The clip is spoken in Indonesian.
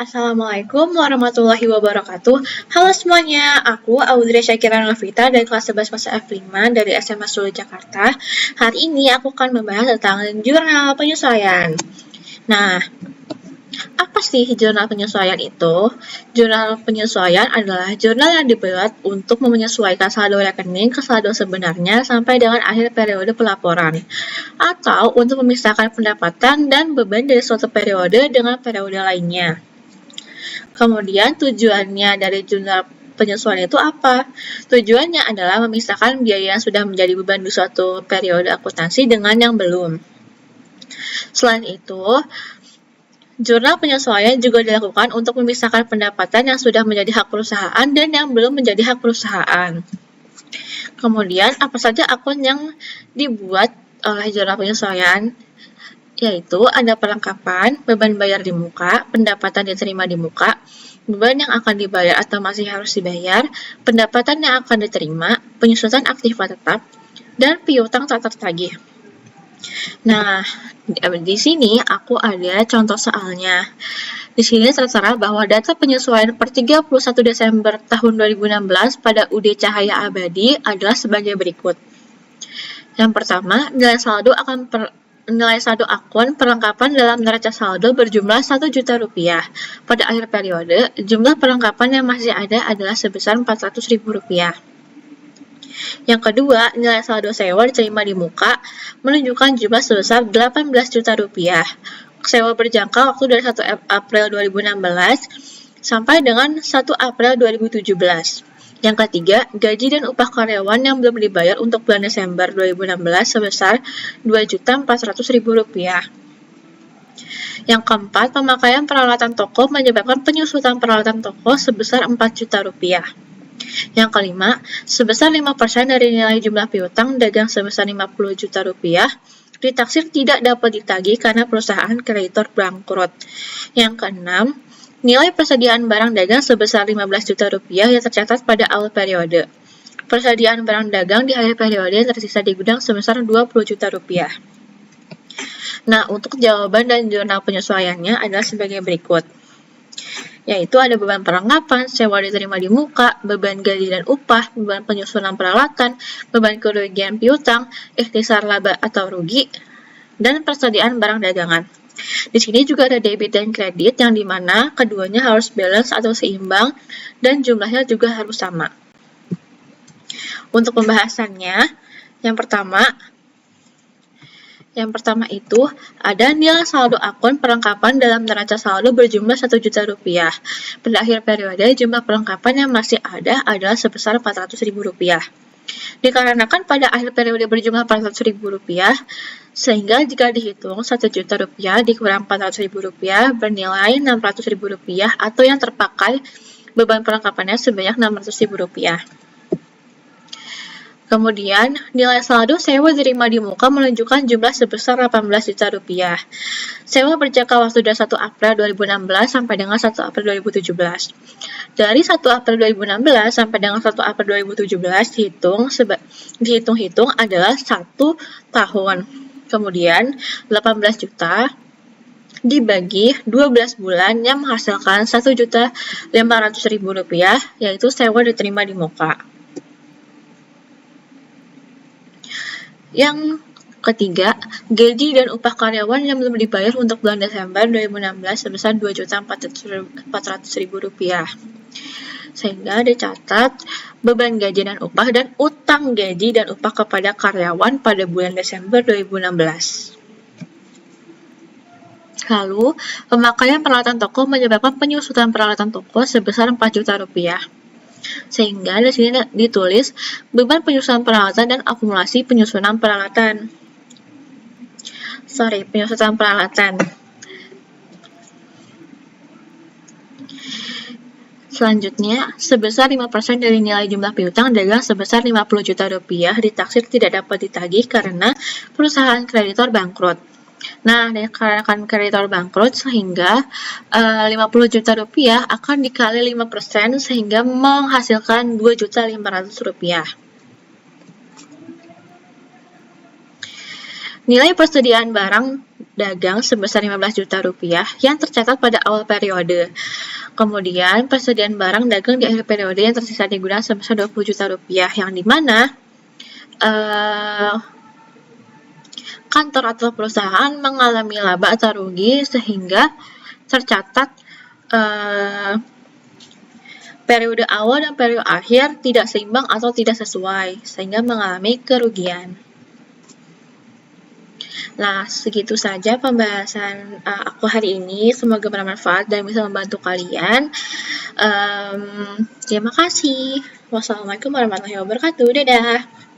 Assalamualaikum warahmatullahi wabarakatuh. Halo semuanya, aku Audrey Syakira Novita dari kelas 11 masa F5 dari SMA Sulu Jakarta. Hari ini aku akan membahas tentang jurnal penyesuaian. Nah, apa sih jurnal penyesuaian itu? Jurnal penyesuaian adalah jurnal yang dibuat untuk menyesuaikan saldo rekening ke saldo sebenarnya sampai dengan akhir periode pelaporan, atau untuk memisahkan pendapatan dan beban dari suatu periode dengan periode lainnya. Kemudian tujuannya dari jurnal penyesuaian itu apa? Tujuannya adalah memisahkan biaya yang sudah menjadi beban di suatu periode akuntansi dengan yang belum. Selain itu, jurnal penyesuaian juga dilakukan untuk memisahkan pendapatan yang sudah menjadi hak perusahaan dan yang belum menjadi hak perusahaan. Kemudian, apa saja akun yang dibuat oleh jurnal penyesuaian? Yaitu ada perlengkapan, beban bayar di muka, pendapatan diterima di muka, beban yang akan dibayar atau masih harus dibayar, pendapatan yang akan diterima, penyusutan aktiva tetap, dan piutang tak tertagih. Nah, di sini aku ada contoh soalnya. Di sini tertera bahwa data penyesuaian per 31 Desember tahun 2016 pada UD Cahaya Abadi adalah sebagai berikut. Yang pertama, nilai saldo akun perlengkapan dalam neraca saldo berjumlah Rp1.000.000. Pada akhir periode, jumlah perlengkapan yang masih ada adalah sebesar Rp400.000. Yang kedua, nilai saldo sewa diterima di muka menunjukkan jumlah sebesar Rp18 juta. Sewa berjangka waktu dari 1 April 2016 sampai dengan 1 April 2017. Yang ketiga, gaji dan upah karyawan yang belum dibayar untuk bulan Desember 2016 sebesar Rp2.400.000. Yang keempat, pemakaian peralatan toko menyebabkan penyusutan peralatan toko sebesar Rp4 juta. Yang kelima, sebesar 5% dari nilai jumlah piutang dagang sebesar Rp50 juta ditaksir tidak dapat ditagih karena perusahaan kreditor bangkrut. Yang keenam, nilai persediaan barang dagang sebesar Rp15 juta yang tercatat pada awal periode. Persediaan barang dagang di akhir periode yang tersisa di gudang sebesar Rp20 juta. Nah, untuk jawaban dan jurnal penyesuaiannya adalah sebagai berikut. Yaitu ada beban perlengkapan, sewa diterima di muka, beban gaji dan upah, beban penyusunan peralatan, beban kerugian piutang, ikhtisar laba atau rugi, dan persediaan barang dagangan. Di sini juga ada debit dan kredit yang dimana keduanya harus balance atau seimbang dan jumlahnya juga harus sama. Untuk pembahasannya, yang pertama itu ada nilai saldo akun perlengkapan dalam neraca saldo berjumlah Rp1 juta. Pada akhir periode, jumlah perlengkapan yang masih ada adalah sebesar Rp400.000. Dikarenakan pada akhir periode berjumlah Rp400.000, sehingga jika dihitung Rp1 juta dikurang Rp400.000 bernilai Rp600.000 atau yang terpakai beban perlengkapannya sebanyak Rp600.000. Kemudian, nilai saldo sewa diterima di muka menunjukkan jumlah sebesar Rp18 juta. Sewa berjangka waktu dari 1 April 2016 sampai dengan 1 April 2017. Dari 1 April 2016 sampai dengan 1 April 2017 dihitung-hitung adalah 1 tahun. Kemudian, 18 juta dibagi 12 bulan yang menghasilkan Rp1.500.000, yaitu sewa diterima di muka. Yang ketiga, gaji dan upah karyawan yang belum dibayar untuk bulan Desember 2016 sebesar Rp2.400.000. Sehingga dicatat beban gaji dan upah dan utang gaji dan upah kepada karyawan pada bulan Desember 2016. Lalu, pemakaian peralatan toko menyebabkan penyusutan peralatan toko sebesar Rp4 juta. Sehingga di sini ditulis beban penyusunan peralatan dan akumulasi penyusunan peralatan. Selanjutnya, sebesar 5% dari nilai jumlah piutang dagang sebesar Rp50 juta ditaksir tidak dapat ditagih karena perusahaan kreditor bangkrut. Nah, karena kreditor bangkrut sehingga Rp50 juta akan dikali 5% sehingga menghasilkan Rp2.500.000. Nilai persediaan barang dagang sebesar 15 juta rupiah yang tercatat pada awal periode. Kemudian persediaan barang dagang di akhir periode yang tersisa digunakan sebesar 20 juta rupiah, yang dimana kantor atau perusahaan mengalami laba atau rugi sehingga tercatat periode awal dan periode akhir tidak seimbang atau tidak sesuai sehingga mengalami kerugian. Nah, segitu saja pembahasan aku hari ini. Semoga bermanfaat dan bisa membantu kalian. Terima kasih. Wassalamualaikum warahmatullahi wabarakatuh. Dadah.